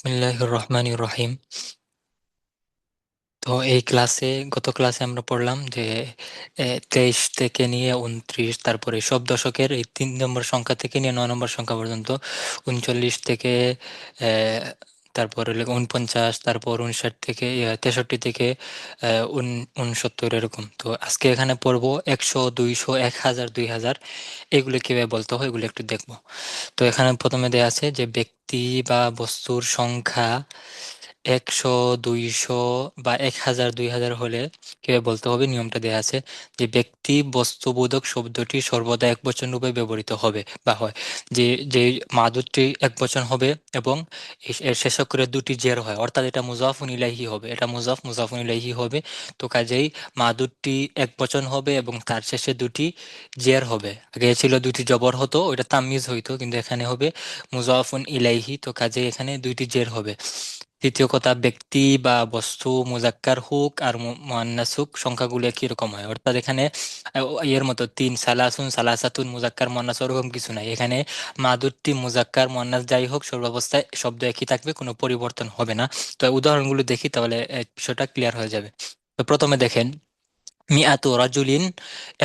বিসমিল্লাহির রহমানির রহিম। তো গত ক্লাসে আমরা পড়লাম যে 23 থেকে নিয়ে 29, তারপরে সব দশকের এই 3 নম্বর সংখ্যা থেকে নিয়ে 9 নম্বর সংখ্যা পর্যন্ত, 39 থেকে আহ, তারপর হলো 49, তারপর 59 থেকে 63 থেকে 69 এরকম। তো আজকে এখানে পড়বো 100, 200, 1000, 2000 এগুলো কিভাবে বলতে হয় এগুলো একটু দেখবো। তো এখানে প্রথমে দেয়া আছে যে ব্যক্তি বা বস্তুর সংখ্যা 100, 200 বা 1000, 2000 হলে কিভাবে বলতে হবে নিয়মটা দেয়া আছে। যে ব্যক্তি বস্তুবোধক শব্দটি সর্বদা একবচন রূপে ব্যবহৃত হবে বা হয়। যে যে মাদুরটি একবচন হবে এবং এর শেষক করে দুটি জের হয়, অর্থাৎ এটা মুজাফুন ইলাইহি হবে, এটা মুজাফুন ইলাইহি হবে। তো কাজেই মাদুরটি একবচন হবে এবং তার শেষে দুটি জের হবে। আগে ছিল দুটি জবর হতো, ওইটা তামিজ হইতো, কিন্তু এখানে হবে মুজাফুন ইলাইহি, তো কাজেই এখানে দুইটি জের হবে। তৃতীয় কথা, ব্যক্তি বা বস্তু মুজাক্কার হোক আর মুয়ান্নাস হোক, সংখ্যাগুলো একই রকম হয়। অর্থাৎ এখানে এর মতো তিন, সালাসুন, সালাসাতুন, মুজাক্কার মুয়ান্নাস ওরকম কিছু নাই এখানে। মাদুরটি মুজাক্কার মুয়ান্নাস যাই হোক, সর্বাবস্থায় শব্দ একই থাকবে, কোনো পরিবর্তন হবে না। তো উদাহরণগুলো দেখি, তাহলে বিষয়টা ক্লিয়ার হয়ে যাবে। তো প্রথমে দেখেন, মিআতু রাজুলিন,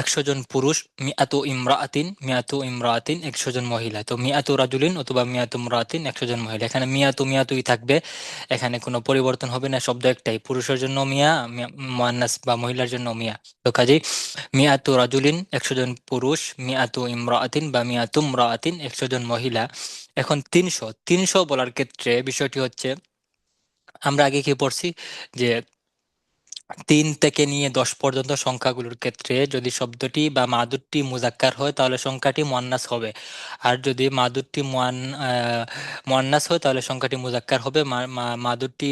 100 জন পুরুষ, মিআতু ইমরাআতিন 100 জন মহিলা। তো মিআতু রাজুলিন অথবা মিআতু ইমরাআতিন 100 জন মহিলা, এখানে মিআতুই থাকবে, এখানে কোনো পরিবর্তন হবে না, শব্দ একটাই, পুরুষের জন্য মুয়ান্নাস বা মহিলার জন্য মিয়া। তো কাজেই মিআতু রাজুলিন 100 জন পুরুষ, মিআতু ইমরাআতিন বা মিআতু ইমরাআতিন 100 জন মহিলা। এখন 300 বলার ক্ষেত্রে বিষয়টি হচ্ছে, আমরা আগে কি পড়ছি যে 3 থেকে নিয়ে 10 পর্যন্ত সংখ্যাগুলোর ক্ষেত্রে যদি শব্দটি বা মাদুরটি মুজাক্কার হয় তাহলে সংখ্যাটি মুয়ান্নাস হবে। আর যদি মুয়ান্নাস হয় তাহলে সংখ্যাটি মুজাক্কার হবে। মাদুরটি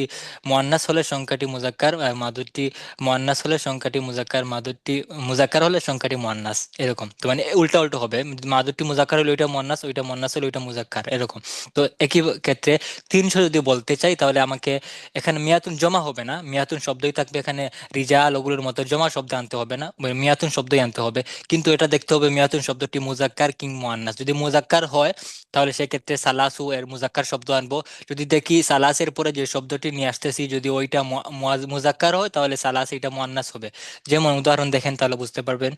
মুয়ান্নাস হলে সংখ্যাটি মুজাক্কার, আর মাদুরটি মুয়ান্নাস হলে সংখ্যাটি মুজাক্কার, মাদুরটি মুজাক্কার হলে সংখ্যাটি মুয়ান্নাস, এরকম। তো মানে উল্টা উল্টো হবে, মাদুরটি মুজাক্কার হলে ওইটা মুয়ান্নাস, ওইটা মুয়ান্নাস হলে ওইটা মুজাক্কার, এরকম। তো একই ক্ষেত্রে 300 যদি বলতে চাই তাহলে আমাকে এখানে মিয়াতুন জমা হবে না, মিয়াতুন শব্দই থাকবে এখানে, রিজাল ওগুলোর মতো জমা শব্দ আনতে হবে না, মিয়াতুন শব্দই আনতে হবে। কিন্তু এটা দেখতে হবে মিয়াতুন শব্দটি মুজাক্কার কিং মুয়ান্নাস। যদি মুজাক্কার হয় তাহলে সেক্ষেত্রে সালাসু এর মুজাক্কার শব্দ আনবো। যদি দেখি সালাসের পরে যে শব্দটি নিয়ে আসতেছি যদি ওইটা মুজাক্কার হয় তাহলে সালাস এটা মুয়ান্নাস হবে। যেমন উদাহরণ দেখেন তাহলে বুঝতে পারবেন।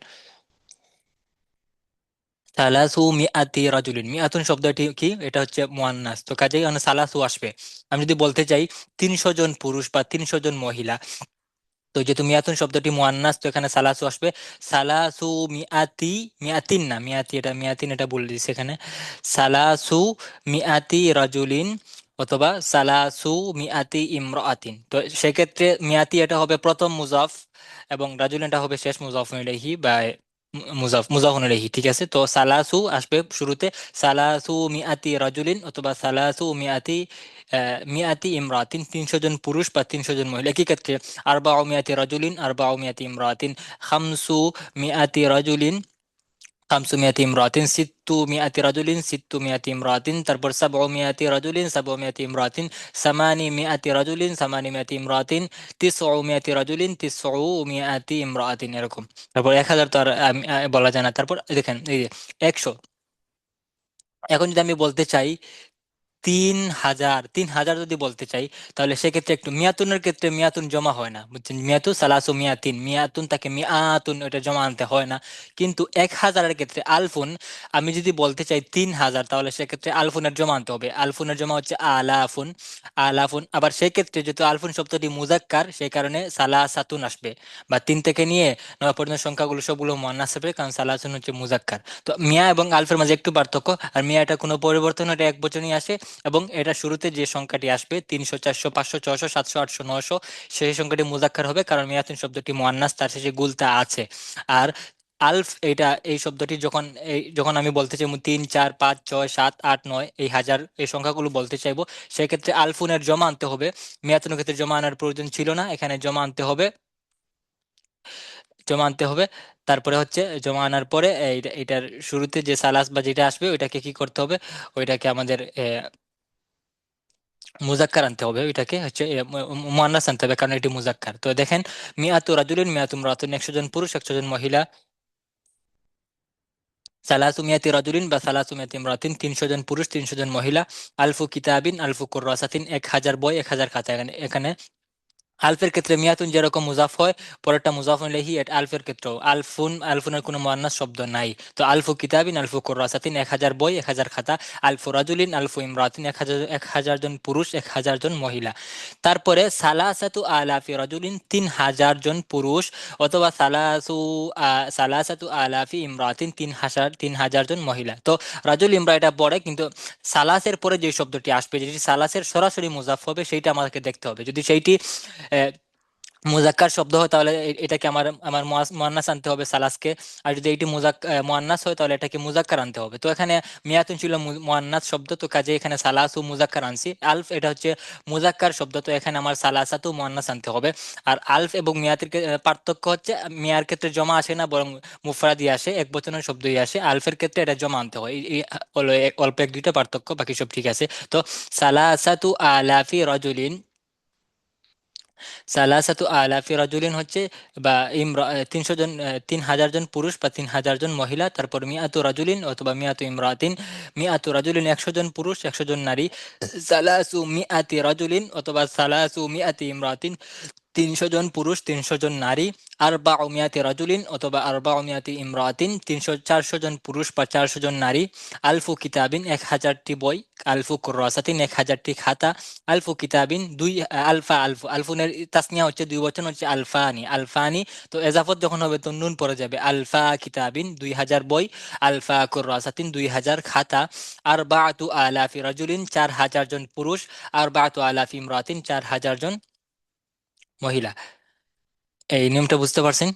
সালাসু মিআতি রাজুলিন, মিআতুন শব্দটি কি, এটা হচ্ছে মুয়ান্নাস, তো কাজেই এখানে সালাসু আসবে। আমি যদি বলতে চাই 300 জন পুরুষ বা 300 জন মহিলা, তো যেহেতু মিয়াতুন শব্দটি মুয়ান্নাস তো এখানে সালাসু আসবে। সালাসু মিআতি, মিআতিন না, মিআতি এটা মিয়াতিন, এটা বলে দিচ্ছে এখানে। সালাসু মিআতি রাজুলিন অথবা সালাসু মিআতি ইমরাআতিন। তো সেক্ষেত্রে মিয়াতি এটা হবে প্রথম মুজাফ এবং রাজুলিন এটা হবে শেষ মুজাফুন ইলাইহি বা মুজাফুন ইলাইহি, ঠিক আছে। তো সালাসু আসবে শুরুতে, সালাসু মিআতি রাজুলিন অথবা সালাসু মিআতি ইমরাতিন, 300 জন পুরুষ বা 300 জন মহিলা। কি ক্ষেত্রে আরবাউ মিআতি রাজুলিন, আরবাউ মিআতি ইমরাতিন, খামসু মিআতি রাজুলিন, খামসু মিআতি ইমরাতিন, সিত্তু মিআতি রাজুলিন, সিত্তু মিআতি ইমরাতিন, তারপর সাবউ মিআতি রাজুলিন, সাবউ মিআতি ইমরাতিন, সামানি মিআতি রাজুলিন, সামানি মিআতি ইমরাতিন, তিসউ মিআতি রাজুলিন, তিসউ মিআতি ইমরাতিন, এরকম। তারপর 1000 তো আর বলা যায় না। তারপর দেখেন এই যে 100, এখন যদি আমি বলতে চাই 3000, 3000 যদি বলতে চাই তাহলে সেক্ষেত্রে একটু মিয়াতুনের ক্ষেত্রে মিয়াতুন জমা হয় না, বুঝছেন, মিয়াতু সালাসু মিয়াতিন, মিয়াতুন তাকে মিয়াতুন ওটা জমা আনতে হয় না। কিন্তু 1000-এর ক্ষেত্রে আলফুন, আমি যদি বলতে চাই 3000 তাহলে সেক্ষেত্রে আলফুনের জমা আনতে হবে, আলফুনের জমা হচ্ছে আলাফুন, আলাফুন। আবার সেক্ষেত্রে যেহেতু আলফুন শব্দটি মুজাক্কার সেই কারণে সালাসাতুন আসবে, বা 3 থেকে নিয়ে 9 পর্যন্ত সংখ্যাগুলো সবগুলো মুয়ান্নাস হবে, কারণ সালাসুন হচ্ছে মুজাক্কার। তো মিয়া এবং আলফের মাঝে একটু পার্থক্য, আর মিয়া এটা কোনো পরিবর্তন, এটা এক বচনই আসে, এবং এটা শুরুতে যে সংখ্যাটি আসবে 300, 400, 500, 600, 700, 800, 900, সেই সংখ্যাটি মুজাক্কার হবে, কারণ মিয়াতুন শব্দটি মুয়ান্নাস, তার শেষে গুলতা আছে। আর আলফ এটা এই শব্দটি যখন আমি বলতে চাইবো 3, 4, 5, 6, 7, 8, 9 এই হাজার এই সংখ্যাগুলো বলতে চাইবো, সেক্ষেত্রে আলফুনের জমা আনতে হবে। মিয়াতুনের ক্ষেত্রে জমা আনার প্রয়োজন ছিল না, এখানে জমা আনতে হবে, জমা আনতে হবে। তারপরে হচ্ছে জমা আনার পরে এটার শুরুতে যে সালাস বা যেটা আসবে ওইটাকে কি করতে হবে, ওইটাকে আমাদের মুজাক্কার আনতে হবে, ওইটাকে হচ্ছে মুয়ান্নাস আনতে হবে, কারণ এটি মুজাক্কার। তো দেখেন, মিআতু রাজুলিন, মিআতু ইমরাতুন, 100 জন পুরুষ, 100 জন মহিলা। সালাসুমিয়াতি রাজুলিন বা সালাসুমিয়াতি ইমরাতিন, 300 জন পুরুষ 300 জন মহিলা। আলফু কিতাবিন, আলফু কুররাসাতিন, 1000 বই 1000 খাতা। এখানে এখানে আলফের ক্ষেত্রে মিয়াতুন যেরকম মুজাফ হয়, পরেরটা মুজাফুন ইলাইহি, এটা আলফের ক্ষেত্রেও আলফুন, আলফুনের কোনো মুয়ান্নাস শব্দ নাই। তো আলফু কিতাবিন, আলফু কুররাসাতিন, 1000 বই 1000 খাতা। আলফু রাজুলিন, আলফু ইমরাতিন, 1000 জন পুরুষ 1000 জন মহিলা। তারপরে সালাসাতু আলাফি রাজুলিন, 3000 জন পুরুষ, অথবা সালাসাতু আলাফি ইমরাতিন, 3000 জন মহিলা। তো রাজুল ইমরা এটা পড়ে, কিন্তু সালাসের পরে যে শব্দটি আসবে, যেটি সালাসের সরাসরি মুজাফ হবে, সেইটা আমাকে দেখতে হবে। যদি সেইটি মুজাক্কার শব্দ হয়, তাহলে এটাকে আমার আমার মুয়ান্নাস আনতে হবে সালাসকে। আর যদি এটি মুয়ান্নাস হয়, তাহলে এটাকে মুজাক্কার আনতে হবে। তো এখানে মিয়াতুন ছিল মুয়ান্নাস শব্দ, তো কাজে এখানে সালাসু মুজাক্কার আনছি। আলফ এটা হচ্ছে মুজাক্কার শব্দ, তো এখানে আমার সালাসাতু মুয়ান্নাস আনতে হবে। আর আলফ এবং মিয়াতের পার্থক্য হচ্ছে, মিয়ার ক্ষেত্রে জমা আসে না, বরং মুফরাদি আসে, এক বচনের শব্দই আসে। আলফের ক্ষেত্রে এটা জমা আনতে হয়। এই হলো অল্প এক দুইটা পার্থক্য, বাকি সব ঠিক আছে। তো সালাসাতু আলাফি রাজুলিন, সালাসাতু আলাফি রাজুলিন হচ্ছে, বা 300 জন, 3000 জন পুরুষ বা 3000 জন মহিলা। তারপর মিয়াতু রাজুলিন অথবা মিয়াতু ইমরাতিন, মিয়াতু রাজুলিন 100 জন পুরুষ 100 জন নারী। সালাসু মিয়াতি রাজুলিন অথবা সালাসু মিয়াতি ইমরাতিন, 300 জন পুরুষ 300 জন নারী। আরবাউ মিয়াতি রাজুলিন অথবা আরবাউ মিয়াতি ইমরাতিন, 400 জন পুরুষ বা 400 জন নারী। আলফু কিতাবিন, 1000টি বই। আলফু কুররাসাতিন, 1000টি খাতা। আলফু কিতাবিন, দুই আলফা, আলফুনের তাসনিয়া হচ্ছে, দুই বচন হচ্ছে আলফানি, আলফানি। তো এজাফত যখন হবে, তো নুন পড়ে যাবে। আলফা কিতাবিন, 2000 বই। আলফা কুররাসাতিন, 2000 খাতা। আরবাতু আলাফি রাজুলিন, 4000 জন পুরুষ। আরবাতু আলাফি ইমরাতিন, 4000 জন মহিলা। এই নিয়মটা বুঝতে পারছেন?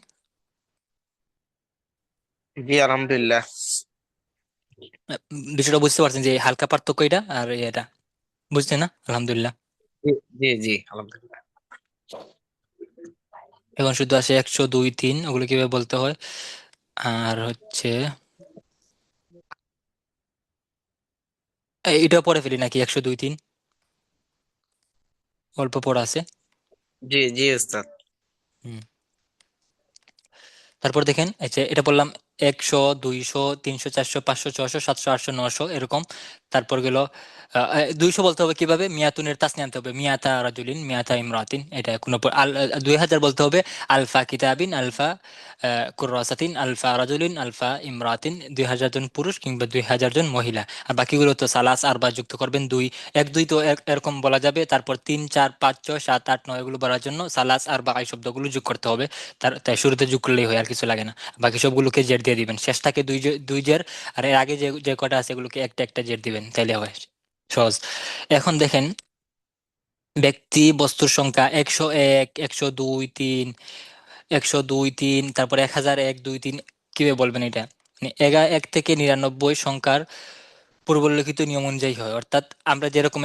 জি আলহামদুলিল্লাহ। বিষয়টা বুঝতে পারছেন, যে হালকা পার্থক্য এটা আর এটা, বুঝছেন না? আলহামদুলিল্লাহ। জি জি জি আলহামদুলিল্লাহ। এখন শুধু আসে 100, 2, 3, ওগুলো কিভাবে বলতে হয়। আর হচ্ছে এটা পড়ে ফেলি নাকি? 100, 2, 3 অল্প পড়া আছে। জি জি উস্তাদ। হুম। তারপর দেখেন, আচ্ছা এটা বললাম 100, 200, 300, 400, 500, 600, 700, 800, 900 এরকম। তারপর গেল 200 বলতে হবে কিভাবে? মিয়াতুনের তাসনিয়া আনতে হবে, মিয়াতা রাজুলিন, মিয়াতা ইমরাতিন। এটা কোনো 2000 বলতে হবে আলফা কিতাবিন, আলফা কুররাসাতিন, আলফা রাজুলিন, আলফা ইমরাতিন, 2000 জন পুরুষ কিংবা 2000 জন মহিলা। আর বাকিগুলো তো সালাস আর বা যুক্ত করবেন, 2, 1, 2 তো এরকম বলা যাবে। তারপর 3, 4, 5, 6, 7, 8, 9 এগুলো বলার জন্য সালাস আর বা এই শব্দগুলো যোগ করতে হবে। তাই শুরুতে যোগ করলেই হয়, আর কিছু লাগে না। বাকি সবগুলোকে জেড দিয়ে দিবেন, শেষটাকে দুই জের। আর এর আগে যে যে কটা আছে এগুলোকে একটা একটা জেড দিবেন, তাইলে হয়। সহজ। এখন দেখেন, ব্যক্তি বস্তুর সংখ্যা 101, 102, 3, 102, 3, তারপর 1001, 2, 3, কিভাবে বলবেন এটা? মানে 1 থেকে 99 সংখ্যার পূর্বলিখিত নিয়ম অনুযায়ী হয়। অর্থাৎ আমরা যেরকম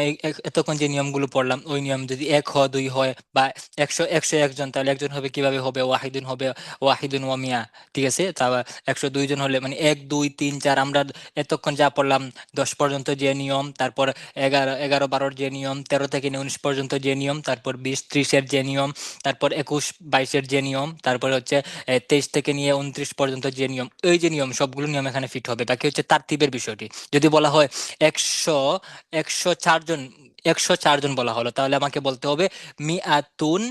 এতক্ষণ যে নিয়মগুলো পড়লাম, ওই নিয়ম যদি 1 হয়, 2 হয়, বা 101 জন, তাহলে একজন হবে কিভাবে হবে? ওয়াহিদুন হবে, ওয়াহিদুন ওয়া মিয়া। ঠিক আছে? তারপর 102 জন হলে মানে 1, 2, 3, 4, আমরা এতক্ষণ যা পড়লাম, 10 পর্যন্ত যে নিয়ম, তারপর 11, 11, 12 যে নিয়ম, 13 থেকে 19 পর্যন্ত যে নিয়ম, তারপর 20, 30 যে নিয়ম, তারপর 21, 22 যে নিয়ম, তারপর হচ্ছে 23 থেকে নিয়ে 29 পর্যন্ত যে নিয়ম, ওই যে নিয়ম, সবগুলো নিয়ম এখানে ফিট হবে। বাকি হচ্ছে তারতিবের বিষয়টি। যদি বলা হয় 100, 104 জন, 104 জন বলা হলো, তাহলে আমাকে বলতে হবে মিআতুন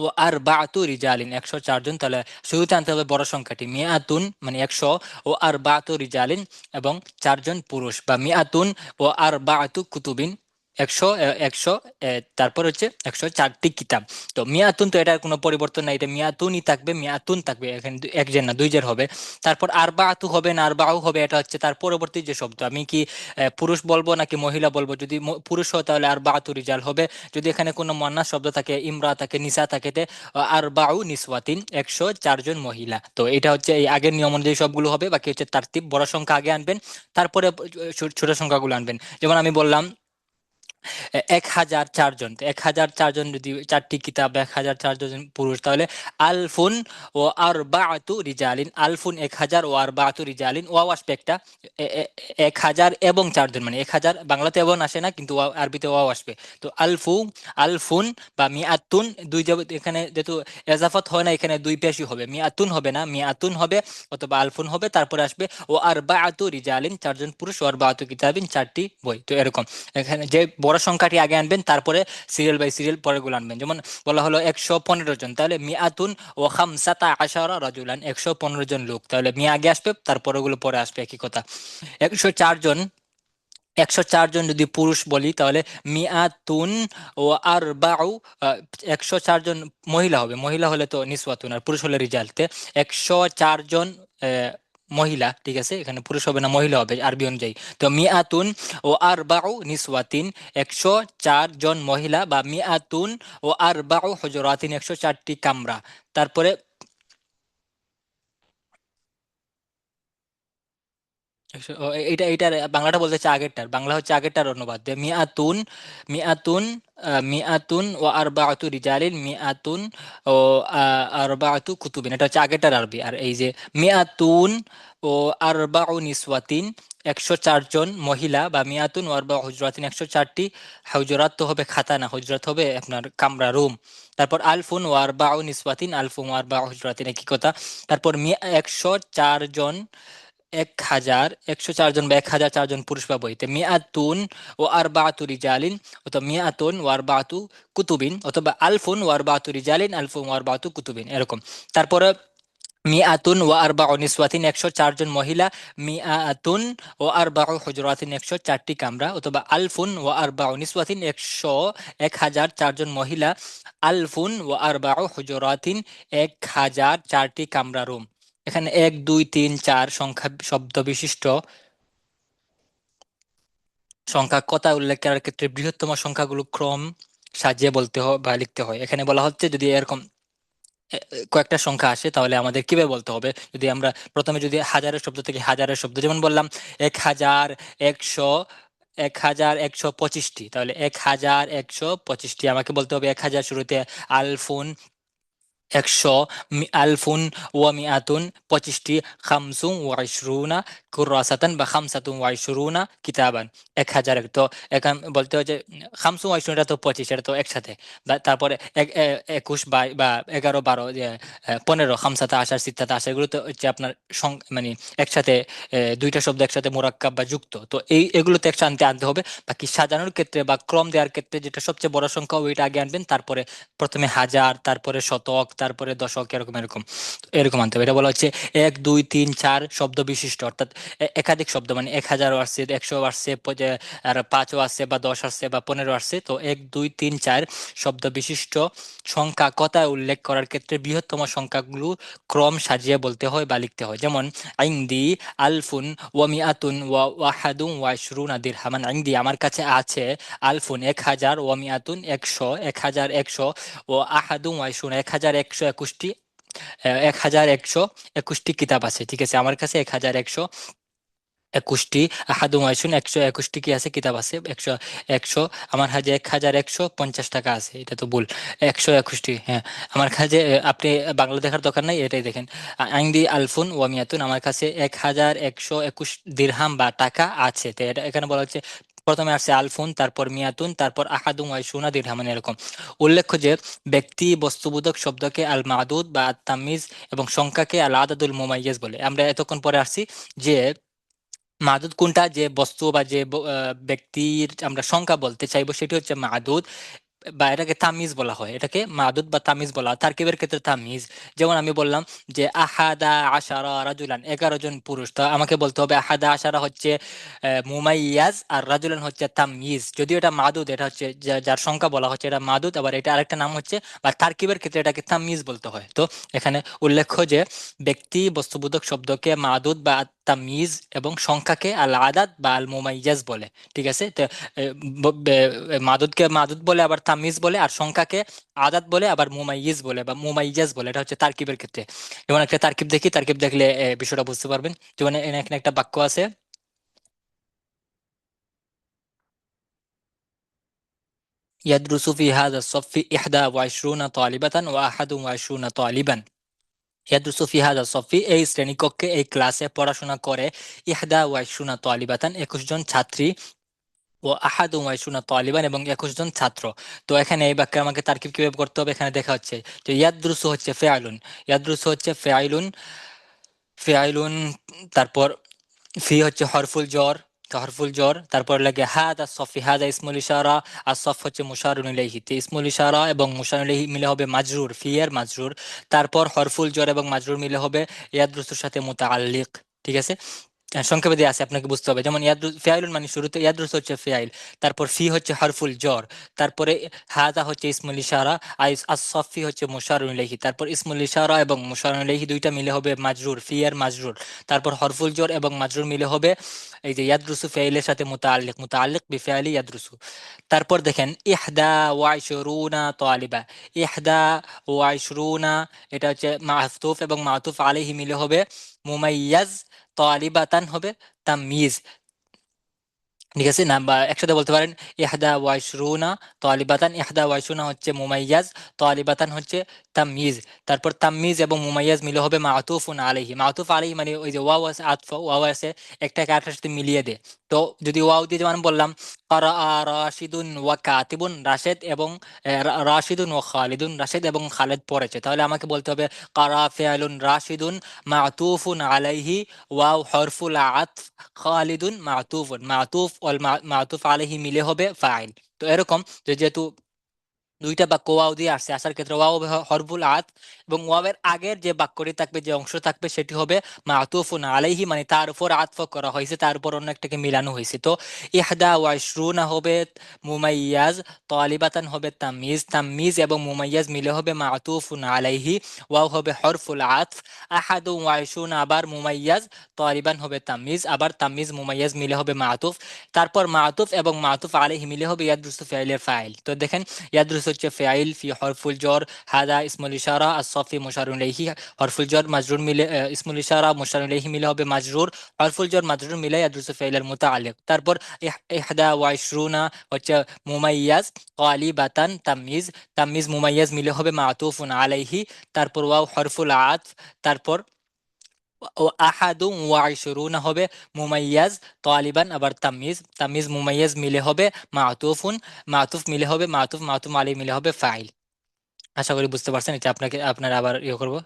ও আর বাতু রিজালিন, 104 জন। তাহলে শুরুতে আনতে হবে বড় সংখ্যাটি, মিয়াতুন মানে 100, ও আর বাতু রিজালিন, এবং 4 জন পুরুষ, বা মিয়াতুন ও আর বাতু কুতুবিন, 100, 100, তারপর হচ্ছে 104টি কিতাব। তো মিয়াতুন, তো এটার কোনো পরিবর্তন নাই, এটা মিয়াতুনই থাকবে, মিয়াতুন থাকবে, এখানে এক জের না, দুই জের হবে। তারপর আর বাতু হবে না, আর বাউ হবে, এটা হচ্ছে তার পরবর্তী যে শব্দ। আমি কি পুরুষ বলবো নাকি মহিলা বলবো? যদি পুরুষ হয়, তাহলে আর বাতু রিজাল হবে। যদি এখানে কোনো মুয়ান্নাস শব্দ থাকে, ইমরা থাকে, নিসা থাকে, আর বাউ নিসওয়াতিন, 104 জন মহিলা। তো এটা হচ্ছে এই আগের নিয়ম অনুযায়ী সবগুলো হবে। বাকি হচ্ছে তারতিব, বড় সংখ্যা আগে আনবেন, তারপরে ছোট সংখ্যাগুলো আনবেন। যেমন আমি বললাম 1004 জন, তো 1004 জন যদি চারটি কিতাব, 1004 জন পুরুষ, তাহলে আলফুন ও আর বাতু রিজালিন, আলফুন 1000 ও আর বাতু রিজালিন, ওয়াও আসবে একটা। 1000 এবং 4 জন, মানে 1000 বাংলাতে এবং আসে না, কিন্তু আরবিতে ওয়াও আসবে। তো আলফুন বা মিয়াতুন, দুই এখানে যেহেতু এজাফত হয় না, এখানে দুই পেশি হবে, মিয়াতুন হবে না, মিয়াতুন হবে অথবা আলফুন হবে। তারপরে আসবে ও আর বাতু রিজালিন, 4 জন পুরুষ, ও আর বাতু কিতাবিন, 4টি বই। তো এরকম এখানে যে বড় সংখ্যাটি আগে আনবেন, তারপরে সিরিয়াল বাই সিরিয়াল পরেগুলো আনবেন। যেমন বলা হলো 115 জন, তাহলে মিয়াতুন ও খামসাতা আশারা রাজুলান, 115 জন লোক, তাহলে মিয়া আগে আসবে, তারপরেগুলো পরে আসবে, একই কথা। 104 জন, 104 জন যদি পুরুষ বলি, তাহলে মিয়াতুন ও আর বাউ, 104 জন মহিলা হবে, মহিলা হলে তো নিসওয়াতুন, আর পুরুষ হলে রিজালতে 104 জন মহিলা, ঠিক আছে, এখানে পুরুষ হবে না, মহিলা হবে আরবি অনুযায়ী। তো মিয়াতুন ও আর বাউ নিসওয়াতিন, 104 জন মহিলা, বা মিয়াতুন ও আর বাউ হজরাতিন, 104টি কামরা। তারপরে এটা এটার বাংলাটা বলতে হচ্ছে আগেরটার, বাংলা হচ্ছে আগেরটার অনুবাদ যে মিয়াতুন, মিয়াতুন, মিয়াতুন ও আরবাআতু রিজালিন, মিয়াতুন ও আরবাআতু কুতুবিন, এটা হচ্ছে আগেরটার আরবি। আর এই যে মিয়াতুন ও আরবাউ নিসওয়াতিন, 104 জন মহিলা, বা মিয়াতুন ও আরবাউ হুজরাতিন, 104টি হুজরাত তো হবে খাতা না, হুজরাত হবে আপনার কামরা, রুম। তারপর আলফুন ও আরবাউ নিসওয়াতিন, আলফুন ও আরবাউ হুজরাতিন, একই কথা। তারপর 104 জন, 1,104 জন বা 1,004 জন পুরুষ বা বইতে মিয়াতুন ও আর বাতু রিজালিন, অথবা মিয়াতুন ও আর বাতু কুতুবিন, অথবা আলফুন ও আর বাতু রিজালিন, আলফুন ও আর বাতু কুতুবিন, এরকম। তারপরে মিয়াতুন ও আর বাউ নিসওয়াতিন, 104 জন মহিলা, মিয়াতুন ও আর বাউ হুজরাতিন, 104টি কামরা, অথবা আলফুন ও আর বাউ নিসওয়াতিন, 1,004 জন মহিলা, আলফুন ও আর বাউ হুজরাতিন, 1,004টি কামরা, রুম। এখানে 1 2 3 4 সংখ্যা শব্দ বিশিষ্ট সংখ্যা কথা উল্লেখ করার ক্ষেত্রে বৃহত্তম সংখ্যাগুলো ক্রম সাজিয়ে বলতে হয় বা লিখতে হয়। এখানে বলা হচ্ছে যদি এরকম কয়েকটা সংখ্যা আসে, তাহলে আমাদের কিভাবে বলতে হবে। যদি আমরা প্রথমে যদি হাজারের শব্দ থেকে হাজারের শব্দ, যেমন বললাম 1,100, 1,125টি, তাহলে 1,125টি আমাকে বলতে হবে 1,000 শুরুতে, আলফুন 100, আলফুন ওয়া মিআতুন 25টি, খামসুন ওয়া ইশরুনা কুররাসাতান বা খামসাতুন ওয়া ইশরুনা কিতাবান, 1,000। তো এখন বলতে হয় যে খামসুন ওয়া ইশরুনা তো 25, এটা তো একসাথে। তারপরে 21 বা 11 12, 15, খামসাতা আশার, সিত্তাতা আশার, এগুলো তো হচ্ছে আপনার মানে একসাথে, দুইটা শব্দ একসাথে মোরাক্কাব বা যুক্ত, তো এগুলো তো একসাথে আনতে আনতে হবে। বাকি সাজানোর ক্ষেত্রে বা ক্রম দেওয়ার ক্ষেত্রে যেটা সবচেয়ে বড় সংখ্যা, ওইটা আগে আনবেন, তারপরে প্রথমে হাজার, তারপরে শতক, তারপরে দশক, এরকম এরকম এরকম আনতে হবে। এটা বলা হচ্ছে 1 2 3 4 শব্দ বিশিষ্ট, অর্থাৎ একাধিক শব্দ, মানে 1,000 আসছে, 100 আসছে, আর 5ও আসছে, বা 10 আসছে, বা 15 আসছে। তো 1 2 3 4 শব্দ বিশিষ্ট সংখ্যা কথায় উল্লেখ করার ক্ষেত্রে বৃহত্তম সংখ্যাগুলো ক্রম সাজিয়ে বলতে হয় বা লিখতে হয়। যেমন আইনদি আলফুন ওয়া মিআতুন ওয়া ওয়াহাদুন ওয়া ইশরুনা দিরহামান, আইনদি আমার কাছে আছে, আলফুন 1,000, ওয়া মিআতুন 100, 1,100, ও আহাদুন ওয়া ইশরুনা 1,121টি, 1,121টি কিতাব আছে, ঠিক আছে, আমার কাছে 1,121টি, আহাদুন ওয়া ইশরুন 121টি কি আছে, কিতাব আছে, 100, 100, আমার কাছে 1,150 টাকা আছে, এটা তো ভুল, 121টি, হ্যাঁ। আমার কাছে আপনি বাংলা দেখার দরকার নাই, এটাই দেখেন। আইনদি আলফুন ওয়া মিয়াতুন, আমার কাছে 1,121 দিরহাম বা টাকা আছে। তো এটা এখানে বলা হচ্ছে প্রথমে আসছে আলফুন, তারপর মিয়াতুন, তারপর আহাদুন ওয়া ইশরুনা দিরহামান, এরকম। উল্লেখ্য যে ব্যক্তি বস্তুবোধক শব্দকে আল মাদুদ বা আত তামিজ, এবং সংখ্যাকে আল আদাদুল মুমাইয়াজ বলে। আমরা এতক্ষণ পরে আসছি যে মাদুদ কোনটা, যে বস্তু বা যে ব্যক্তির আমরা সংখ্যা বলতে চাইবো, সেটি হচ্ছে মাদুদ, বা এটাকে তামিজ বলা হয়, এটাকে মাদুদ বা তামিজ বলা হয়। তারকিবের ক্ষেত্রে তামিজ, যেমন আমি বললাম যে আহাদা আশারা রাজুলান, 11 জন পুরুষ, তো আমাকে বলতে হবে আহাদা আশারা হচ্ছে মুমাইয়াজ, আর রাজুলান হচ্ছে তামিজ। যদিও এটা মাদুদ, এটা হচ্ছে যার সংখ্যা বলা হচ্ছে এটা মাদুদ, আবার এটা আরেকটা নাম হচ্ছে, বা তারকিবের ক্ষেত্রে এটাকে তামিজ বলতে হয়। তো এখানে উল্লেখ্য যে ব্যক্তি বস্তুবোধক শব্দকে মাদুদ বা তামিজ, এবং সংখ্যাকে আল আদাদ বা আল মুমাইয়াজ বলে, ঠিক আছে। তো এ, মাদুদকে মাদুদ বলে, আবার তামিজ বলে, আর সংখ্যাকে আদাদ বলে, আবার মুমাইয়িজ বলে বা মুমাইয়াজ বলে। এটা হচ্ছে তারকিবের ক্ষেত্রে। যেমন একটা তারকিব দেখি, তারকিব দেখলে বিষয়টা বুঝতে পারবেন। যেমন এখানে একটা বাক্য আছে, ইয়াদরুসু ফি হাযা সফফি 21 তালিবাতান ওয়া 21 তালিবান। ইয়াদরুসু ফি হাযা সফফি, এই শ্রেণীকক্ষে এই ক্লাসে পড়াশোনা করে 21 তালিবাতান 21 জন ছাত্রী, ও আহাদু ওয়াইশুনা তালিবান এবং 21 জন ছাত্র। তো এখানে এই বাক্যে আমাকে তারকিব কিভাবে করতে হবে এখানে দেখা হচ্ছে। তো ইয়াদরুসু হচ্ছে ফেআইলুন, ইয়াদরুসু হচ্ছে ফেআইলুন, ফেআইলুন। তারপর ফি হচ্ছে হরফুল জর, হরফুল জর। তারপর লাগে হাদা সফি, হাদা ইসমুল ইশারা, আর সফ হচ্ছে মুশারুন ইলাইহি। তো ইসমুল ইশারা এবং মুশারুন ইলাইহি মিলে হবে মাজরুর, ফি এর মাজরুর। তারপর হরফুল জর এবং মাজরুর মিলে হবে ইয়াদরুসুর সাথে মুতাআল্লিক। ঠিক আছে, সংক্ষেপে দিয়ে আছে, আপনাকে বুঝতে হবে। যেমন ফেয়াইলুন মানে শুরুতে ইয়াদরুস হচ্ছে ফেয়াইল, তারপর ফি হচ্ছে হরফুল জর, তারপরে হাদা হচ্ছে ইসমুল ইশারা, আসফি হচ্ছে মুশারুন ইলাইহি। তারপর ইসমুল ইশারা এবং মুশারুন ইলাইহি দুইটা মিলে হবে মাজরুর, ফি এর মাজরুর। তারপর হরফুল জর এবং মাজরুর মিলে হবে এই যে ইয়াদরুসু ফেইলের সাথে মুতাআল্লিক, মুতাআল্লিক বিফাইলি ইয়াদরুসু। তারপর দেখেন ইহদা ওয়াইশরুনা তালিবা, ইহদা ওয়াইশরুনা, এটা হচ্ছে মাহতুফ এবং মাতুফ আলাইহি মিলে হবে মুমাইয়াজ, তালিবাতান হবে তাময়িজ। ঠিক আছে না, বা একসাথে বলতে পারেন ইহদা ওয়াইশরুনা তালিবাতান, ইহদা ওয়াইশরুনা হচ্ছে মুমাইয়াজ, তালিবাতান হচ্ছে তাময়িজ। তারপর তাময়িজ এবং মুমাইয়াজ মিলে হবে মাতুফুন আলাইহি, মাতুফ আলাইহি মানে ওই যে ওয়াও আছে, আতফ ওয়াও আছে, একটাকে আরেকটার সাথে মিলিয়ে দে। তো যদি ওয়াও দিয়ে যেমন বললাম ক্বারা রাশিদুন ওয়া কাতিবুন, রাশেদ এবং রাশিদুন ওয়া খালিদুন, রাশেদ এবং খালেদ পড়েছে, তাহলে আমাকে বলতে হবে ক্বারা ফিআলুন রাশিদুন মাতুফুন আলাইহি ওয়াও হরফুল আতফ, খালিদুন মাতুফুন, মাতুফ ওয়াল মাতুফ আলাইহি মিলে হবে ফাইল। তো এরকম যেহেতু দুইটা বাক্য ওয়াও দিয়ে আসছে, আসার ক্ষেত্রে ওয়াও হবে হরফুল আত, এবং ওয়াওয়ের আগের যে বাক্যটি থাকবে, যে অংশ থাকবে, সেটি হবে মাতুফুন আলাইহি, মানে তার উপর আতফ করা হয়েছে, তার উপর অন্য একটাকে মিলানো হয়েছে। তো ইহদা ওয়াইশরুনা হবে মুমাইয়াজ, তালিবাতান হবে তামিজ, তামিজ এবং মুমাইয়াজ মিলে হবে মাতুফুন আলাইহি, ওয়াও হবে হরফুল আতফ, আহাদু ওয়াইশরুনা আবার মুমাইয়াজ, তালিবান হবে তামিজ, আবার তামিজ মুমাইয়াজ মিলে হবে মাতুফ। তারপর মাতুফ এবং মাতুফ আলাইহি মিলে হবে ইয়াদরুসু ফাইলের ফাইল। তো দেখেন ইয়াদরুস হচ্ছে ফেআইল, ফি হরফুল জর, হাদা ইসমুল ইশারা, আসফি মুশারুন ইলাইহি, হরফুল জর মাজরুর মিলে ইসমুল ইশারা মুশারুন ইলাইহি মিলে হবে মাজরুর, হরফুল জর মাজরুর মিলে ইয়াদরুসু ফাইলের মুতাআল্লিক। তারপর ইহদা ওয়াইশরুনা হচ্ছে মুমাইয়াজ, গালিবাতান তাময়িজ, তাময়িজ মুমাইয়াজ মিলে হবে মাতুফুন আলাইহি। তারপর ওয়াও হরফুল আতফ, তারপর ও আহাদু ওয়াইশরুনা হবে মুমাইয়াজ, তালিবান আবার তামিজ, তামিজ মুমাইয়াজ মিলে হবে মাতুফুন, মাতুফ মিলে হবে মাতুফ, মাতুফ আলাইহি মিলে হবে ফাইল। আশা করি বুঝতে পারছেন। এটা আপনাকে আপনার আবার ইয়ে করবো,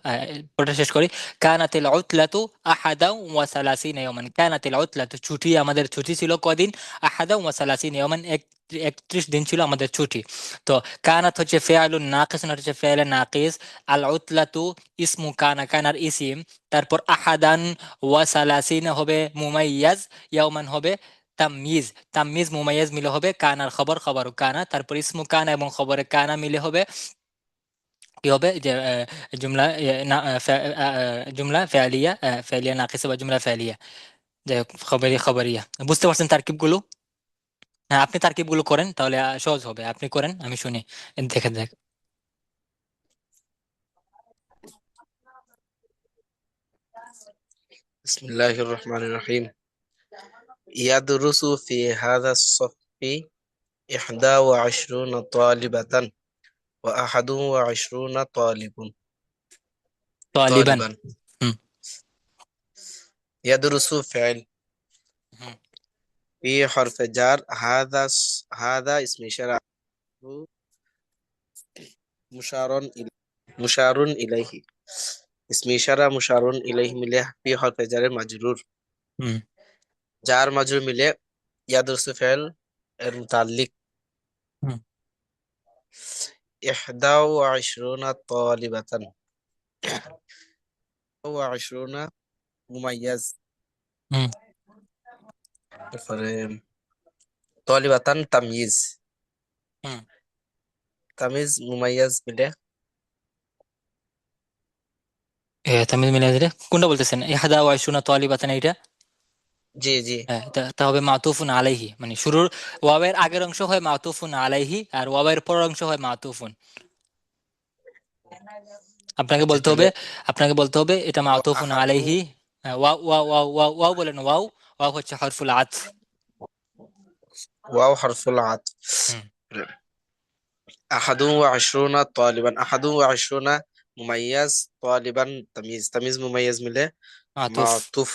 পুরোটা শেষ করি। কানাতিল উতলাতু আহাদা ওয়া সালাসিনা ইয়াওমান, কানাতিল উতলাতু ছুটি, আমাদের ছুটি ছিল কদিন, আহাদা ওয়া সালাসিনা ইয়াওমান 31 দিন ছিল আমাদের ছুটি। তো কানাত হচ্ছে ফেআলুন নাকিস, হচ্ছে ফেআলে নাকিস, আল উতলাতু ইসমু কানা, কানার ইসিম। তারপর আহাদান ওয়া সালাসিনা হবে মুমাইয়াজ, ইয়াওমান হবে তাময়িজ, তাময়িজ মুমাইয়াজ মিলে হবে কানার খবর, খবর কানা। তারপর ইসমু কানা এবং খবরে কানা মিলে হবে কি হবে যে জুমলা জুমলা ফেয়ালিয়া, ফেয়ালিয়া নাকিসা বা জুমলা ফেয়ালিয়া, যাই হোক খবরিয়া। বুঝতে পারছেন তারকিব গুলো? হ্যাঁ, আপনি তারকিব গুলো করেন তাহলে সহজ হবে, আপনি করেন আমি শুনি, দেখে দেখ। বিসমিল্লাহির রহমানির রহিম। ইয়াদরুসু ফি হাযা সফফি 21 তালিবাতান ওয়া 21 তালিবুন। তালিবান। তালিবান। হুম। ইয়াদরুসু ফাইল, হুম। ফি হরফ জার, হাদা ইসম ইশারা, মুশারুন মুশারুন ইলাইহি, ইসম ইশারা মুশারুন ইলাইহি মিলে ফি হরফ জারে মাজরুর, হুম। জার মাজরুর মিলে ইয়াদরুসু ফাইল এর মুতাল্লিক। হুম। 21 তালিবাতান, 21 মুমাইয়াজ, হুম। তারপরে তালিবাতান তাময়িজ, হুম। তামিজ মুমাইয়াজ মিলে। তামিজ মিলিয়ে দিলে কোনটা বলতেছেন, ইহাদা ওয়াইশুনা তালিবাতান এইটা? জি জি। হ্যাঁ, তা হবে মাতুফুন আলাইহি, মানে শুরুর ওয়াবের আগের অংশ হয় মাতুফুন আলাইহি, আর ওয়াবের পরের অংশ হয় মাতুফুন। আপনাকে আচ্ছা বলতে হবে, তাহলে আপনাকে বলতে হবে এটা ও মাতুফুন আহাদু, আলাইহি। Wow wow wow wow wow বলেন, ওয়াও, ওয়াও হচ্ছে হরফুল আতফ। ওয়াও হরফুল আতফ। হুম। أحد وعشرون طالبا، أحد وعشرون مميز، طالبا تمييز، تمييز مميز মিলে মাতুফ। معطوف।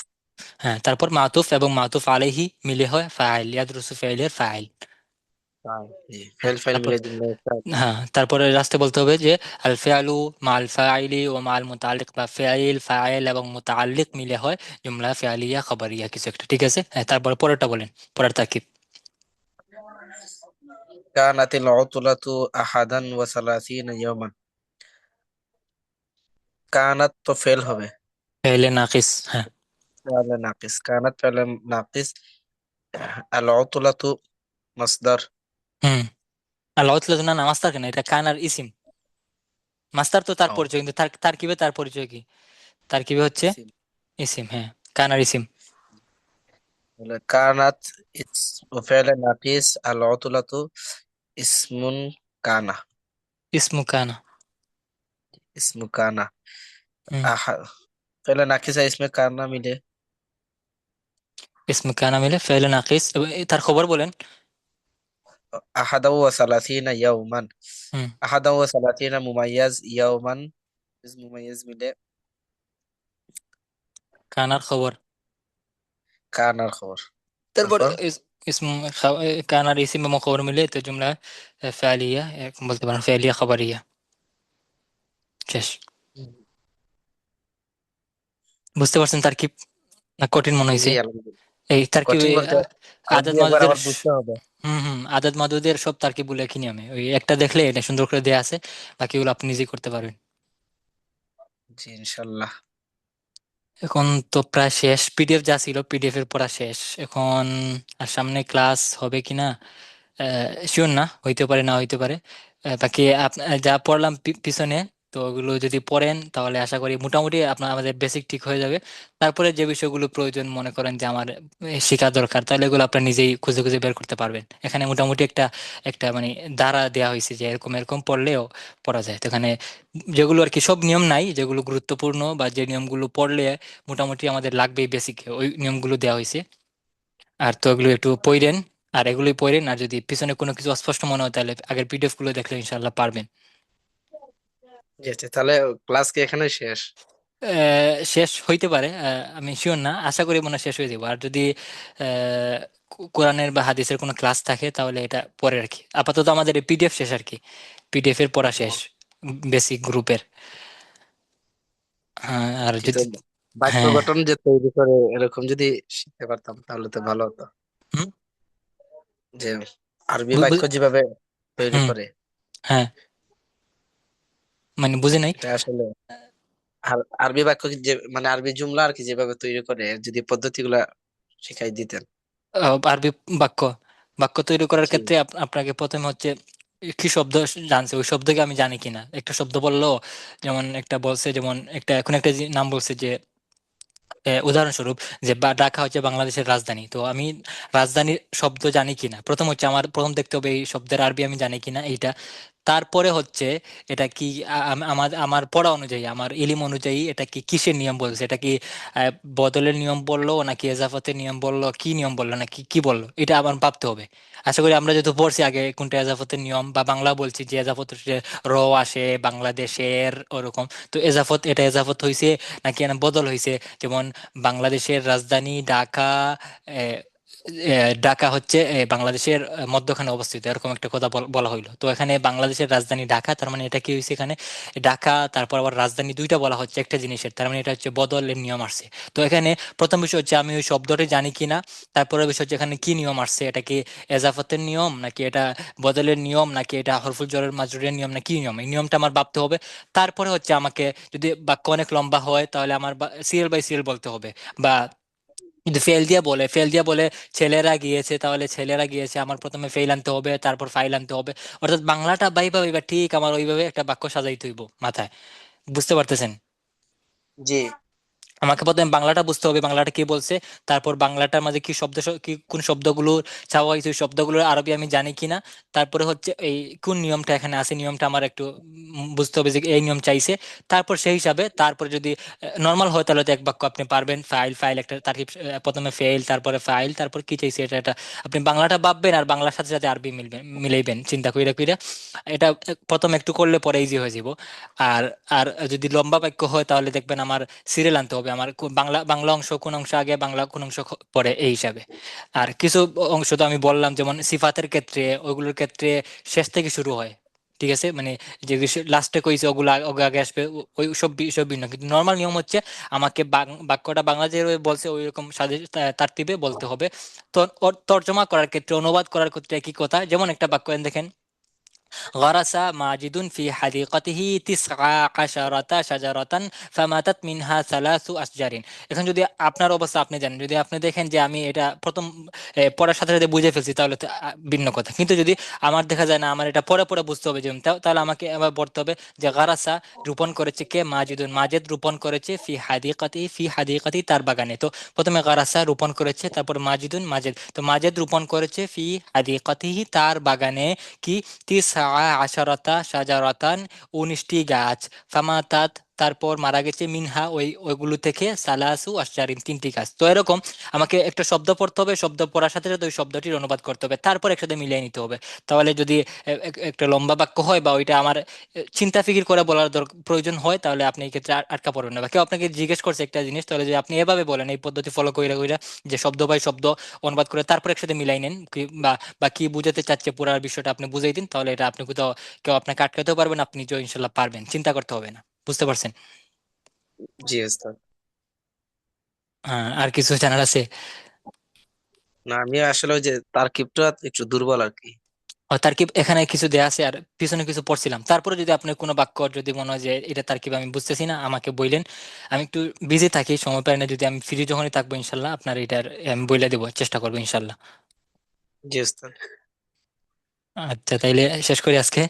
হ্যাঁ, তারপর মাতুফ এবং মাতুফ আলাইহি মিলে হয় ফাইল, ইয়াদরুসু ফাইলের ফাইল। জি, হ্যাঁ, ফেল ফাইল তারপর মিলে জুমলা একটা। হ্যাঁ, তারপরে লাস্টে বলতে হবে যে আল ফিআলু মাল ফাইলি ও মাল মুতাআল্লিক, বা ফাইল ফাইল এবং মুতাআল্লিক মিলে হয় জুমলা ফিআলিয়া খাবারিয়া কিছু একটা, ঠিক আছে? হ্যাঁ, তারপরে পরেরটা বলেন, পরের তারকিব। كانت العطلة أحدا وثلاثين يوما। কানাত তো ফেল হবে, ফেলে নাকিস, হ্যাঁ। ফেল নাকিস, কানাত ফেল নাকিস। আল উতলাতু মাসদার। হুম। আল্লাহ না না, মাস্টার কেন, এটা কানার ইসিম। মাস্টার তো তার ও পরিচয়, কিন্তু তার তারকিবে তার পরিচয় কি? তারকিবে হচ্ছে ইসিম। ইসিম, হ্যাঁ, কানার ইসিম। বলে কানাত ফেল নাকিস, আল উতলাতু ইসমুন কানা। ইসমু কানা। ইসমু কানা। হুম। আহা ফেল নাকিস আর ইসমে কানা মিলে ইসমু কানা মিলে ফেলে নাকিস, এবং তার খবর বলেন। আহাদা ওয়া সালাসিনা ইয়াওমান। হুম। আহাদা ওয়া সালাসিনা মুমাইয়াজ ইয়াওমান, মুমাইয়াজ মিলে কানার খবর। কানার খবর। তারপর তারপর ইসম কানার ইসিম এবং খবর মিলে তো জুমলা ফেলিয়া, এরকম বলতে পারেন ফেলিয়া খবরিয়া। শেষ। বুঝতে পারছেন তারকিব, না কঠিন মনে জি হয়েছে? আলহামদুলিল্লাহ। এই তারকিব কঠিন বলতে আর আদাদ দুই একবার মাদুদের আবার বুঝতে হবে। হুম হুম, আদাদ মাদুদের সব তারকিব বলে একই নিয়মে, ওই একটা দেখলে এটা সুন্দর করে দেয়া আছে, বাকিগুলো আপনি নিজেই করতে পারবেন। জি ইনশাল্লাহ। এখন তো প্রায় শেষ, পিডিএফ যা ছিল পিডিএফ এর পড়া শেষ এখন। আর সামনে ক্লাস হবে কিনা শিওর না, হইতে পারে না হইতে পারে। বাকি যা পড়লাম পিছনে, তো ওগুলো যদি পড়েন তাহলে আশা করি মোটামুটি আপনার আমাদের বেসিক ঠিক হয়ে যাবে। তারপরে যে বিষয়গুলো প্রয়োজন মনে করেন যে আমার শেখা দরকার, তাহলে এগুলো আপনার নিজেই খুঁজে খুঁজে বের করতে পারবেন। এখানে মোটামুটি একটা একটা মানে ধারা দেওয়া হয়েছে যে এরকম এরকম পড়লেও পড়া যায়। তো এখানে যেগুলো আর কি সব নিয়ম নাই, যেগুলো গুরুত্বপূর্ণ বা যে নিয়মগুলো পড়লে মোটামুটি আমাদের লাগবে বেসিক, ওই নিয়মগুলো দেওয়া হয়েছে। আর তো এগুলো একটু পড়েন, আর এগুলোই পড়েন। আর যদি পিছনে কোনো কিছু অস্পষ্ট মনে হয় তাহলে আগের পিডিএফ গুলো দেখলে ইনশাল্লাহ পারবেন। জি আচ্ছা, তাহলে ক্লাস কি এখানে শেষ? শেষ হইতে পারে, আমি শিওর না, আশা করি মনে হয় শেষ হয়ে যাবো। আর যদি কোরআনের বা হাদিসের কোনো ক্লাস থাকে তাহলে এটা পরে আর কি। আপাতত আমাদের পিডিএফ শেষ আর কি, পিডিএফ এর পড়া শেষ ও, বেসিক গ্রুপের। হ্যাঁ, আর কিন্তু যদি বাক্য হ্যাঁ। গঠন যে তৈরি করে এরকম যদি শিখতে পারতাম তাহলে তো ভালো হতো। হুম। যে আরবি বু- বাক্য বু- যেভাবে তৈরি হুম। করে, হ্যাঁ, মানে বুঝে নাই। এটা আসলে আর আরবি বাক্য যে মানে আরবি জুমলা আর কি যেভাবে তৈরি করে এর যদি পদ্ধতিগুলা শিখাই দিতেন। আরবি বাক্য বাক্য তৈরি করার জি ক্ষেত্রে আপনাকে প্রথমে হচ্ছে কি শব্দ জানছে, ওই শব্দকে আমি জানি কিনা। একটা শব্দ বললো, যেমন একটা বলছে, যেমন একটা এখন একটা নাম বলছে যে উদাহরণস্বরূপ যে ঢাকা হচ্ছে বাংলাদেশের রাজধানী, তো আমি রাজধানীর শব্দ জানি কিনা, প্রথম হচ্ছে আমার প্রথম দেখতে হবে এই শব্দের আরবি আমি জানি কিনা এইটা। তারপরে হচ্ছে এটা কি আমার আমার পড়া অনুযায়ী, আমার ইলিম অনুযায়ী এটা কি কিসের নিয়ম বলছে, এটা কি বদলের নিয়ম বললো নাকি এজাফতের নিয়ম বললো, কি নিয়ম বললো নাকি কি বললো, এটা আমার ভাবতে হবে। আশা করি আমরা যেহেতু পড়ছি আগে কোনটা এজাফতের নিয়ম, বা বাংলা বলছি যে এজাফত হচ্ছে র আসে বাংলাদেশের ওরকম, তো এজাফত এটা এজাফত হয়েছে নাকি না বদল হয়েছে। যেমন বাংলাদেশের রাজধানী ঢাকা, এ, ঢাকা হচ্ছে বাংলাদেশের মধ্যখানে অবস্থিত, এরকম একটা কথা বলা হইলো। তো এখানে বাংলাদেশের রাজধানী ঢাকা, তার মানে এটা কি হয়েছে এখানে ঢাকা, তারপর আবার রাজধানী দুইটা বলা হচ্ছে একটা জিনিসের, তার মানে এটা হচ্ছে বদলের নিয়ম আসছে। তো এখানে প্রথম বিষয় হচ্ছে আমি ওই শব্দটি জানি কিনা, তারপরে বিষয় হচ্ছে এখানে কি নিয়ম আসছে, এটা কি এজাফতের নিয়ম নাকি এটা বদলের নিয়ম নাকি এটা হরফুল জরের মাজরুরের নিয়ম না কি নিয়ম, এই নিয়মটা আমার ভাবতে হবে। তারপরে হচ্ছে আমাকে যদি বাক্য অনেক লম্বা হয় তাহলে আমার সিরিয়াল বাই সিরিয়াল বলতে হবে। বা যদি ফেল দিয়া বলে ছেলেরা গিয়েছে, তাহলে ছেলেরা গিয়েছে আমার প্রথমে ফেল আনতে হবে, তারপর ফাইল আনতে হবে। অর্থাৎ বাংলাটা বাইবা বাইবা ঠিক আমার ওইভাবে একটা বাক্য সাজাইতে হইব মাথায়। বুঝতে পারতেছেন? জি আমাকে প্রথমে বাংলাটা বুঝতে হবে, বাংলাটা কি বলছে, তারপর বাংলাটার মাঝে কি শব্দ কি কোন শব্দগুলো চাওয়া হয়েছে, ওই শব্দগুলোর আরবি আমি জানি কিনা। তারপরে হচ্ছে এই কোন নিয়মটা এখানে আছে, নিয়মটা আমার একটু বুঝতে হবে যে এই নিয়ম চাইছে। তারপর সেই হিসাবে তারপরে যদি নর্মাল হয় তাহলে তো এক বাক্য আপনি পারবেন। ফাইল ফাইল একটা তারকিব, প্রথমে ফেল তারপরে ফাইল তারপর কি চাইছে এটা এটা আপনি বাংলাটা ভাববেন আর বাংলার সাথে সাথে আরবি মিলাইবেন চিন্তা কইরা কইরা। এটা প্রথম একটু করলে পরে ইজি হয়ে যাব। আর আর যদি লম্বা বাক্য হয় তাহলে দেখবেন আমার সিরিয়াল আনতে হবে, আমার বাংলা বাংলা অংশ কোন অংশ আগে বাংলা কোন অংশ পরে এই হিসাবে। আর কিছু অংশ তো আমি বললাম যেমন সিফাতের ক্ষেত্রে, ওইগুলোর ক্ষেত্রে শেষ থেকে শুরু হয়। ঠিক আছে, মানে যে লাস্টে কইছে ওগুলো ওগুলো আগে আসবে, ওই সব সব ভিন্ন। কিন্তু নর্মাল নিয়ম হচ্ছে আমাকে বাক্যটা বাংলা যে বলছে ওই রকম তারতিবে বলতে হবে। তো তর্জমা করার ক্ষেত্রে, অনুবাদ করার ক্ষেত্রে একই কথা। যেমন একটা বাক্য দেখেন, غرس ماجد في حديقته 19 شجرة فماتت منها 3 أشجار। এখন যদি আপনার অবস্থা আপনি জানেন, যদি আপনি দেখেন যে আমি এটা প্রথম পড়ার সাথে সাথে বুঝে ফেলছি তাহলে তো ভিন্ন কথা। কিন্তু যদি আমার দেখা যায় না, আমার এটা পরে পরে বুঝতে হবে যেমন, তাহলে আমাকে এবার পড়তে হবে যে গারাসা রোপণ করেছে কে, মাজিদুন, মাজেদ রোপণ করেছে ফি হাদিকাতি, ফি হাদিকাতি তার বাগানে। তো প্রথমে গারাসা রোপণ করেছে, তারপর মাজেদুন মাজেদ, তো মাজেদ রোপণ করেছে ফি হাদিকাতিহি তার বাগানে কি, 19 শাজারাতান 19টি গাছ, ফামাতাত তারপর মারা গেছে, মিনহা ওইগুলো থেকে, সালাসু আশজারিন 3টি গাছ। তো এরকম আমাকে একটা শব্দ পড়তে হবে, শব্দ পড়ার সাথে সাথে ওই শব্দটির অনুবাদ করতে হবে, তারপর একসাথে মিলিয়ে নিতে হবে। তাহলে যদি একটা লম্বা বাক্য হয় বা ওইটা আমার চিন্তা ফিকির করে বলার প্রয়োজন হয় তাহলে আপনি এই ক্ষেত্রে আটকা পড়বেন না। বা কেউ আপনাকে জিজ্ঞেস করছে একটা জিনিস, তাহলে যদি আপনি এভাবে বলেন এই পদ্ধতি ফলো করে কইরা যে শব্দ বাই শব্দ অনুবাদ করে তারপর একসাথে মিলাই নেন বা বা কি বুঝাতে চাচ্ছে পুরো বিষয়টা আপনি বুঝাই দিন, তাহলে এটা আপনি কোথাও কেউ আপনাকে আটকাতেও পারবেন, আপনি নিজেও ইনশাল্লাহ পারবেন, চিন্তা করতে হবে না। বুঝতে পারছেন? জি ওস্তাদ। হ্যাঁ, আর কিছু জানার আছে? না, আমি আসলে ওই যে তারকিবটা একটু দুর্বল আর কি। তারকিব এখানে কিছু দেয়া আছে আর পিছনে কিছু পড়ছিলাম। তারপরে যদি আপনার কোনো বাক্য যদি মনে হয় যে এটা তারকিব আমি বুঝতেছি না আমাকে বললেন, আমি একটু বিজি থাকি, সময় পাই না, যদি আমি ফ্রি যখনই থাকবো ইনশাল্লাহ আপনার এটার আমি বইলে দেবো, চেষ্টা করবো ইনশাল্লাহ। জি ওস্তাদ। আচ্ছা, তাইলে শেষ করি আজকে।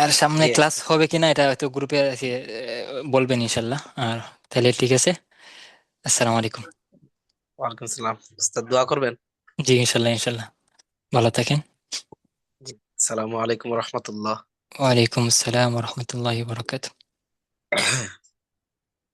আর সামনে জি। ক্লাস হবে কিনা এটা হয়তো গ্রুপে বলবেন ইনশাল্লাহ। আর তাহলে ঠিক আছে, আসসালামু আলাইকুম। ওয়ালাইকুম সালাম ওস্তাদ, দোয়া করবেন। জি ইনশাল্লাহ ইনশাল্লাহ, ভালো থাকেন। জি। আসসালামু আলাইকুম রহমতুল্লাহ। ওয়ালাইকুম আসসালাম রহমতুল্লাহি বারাকাতুহু।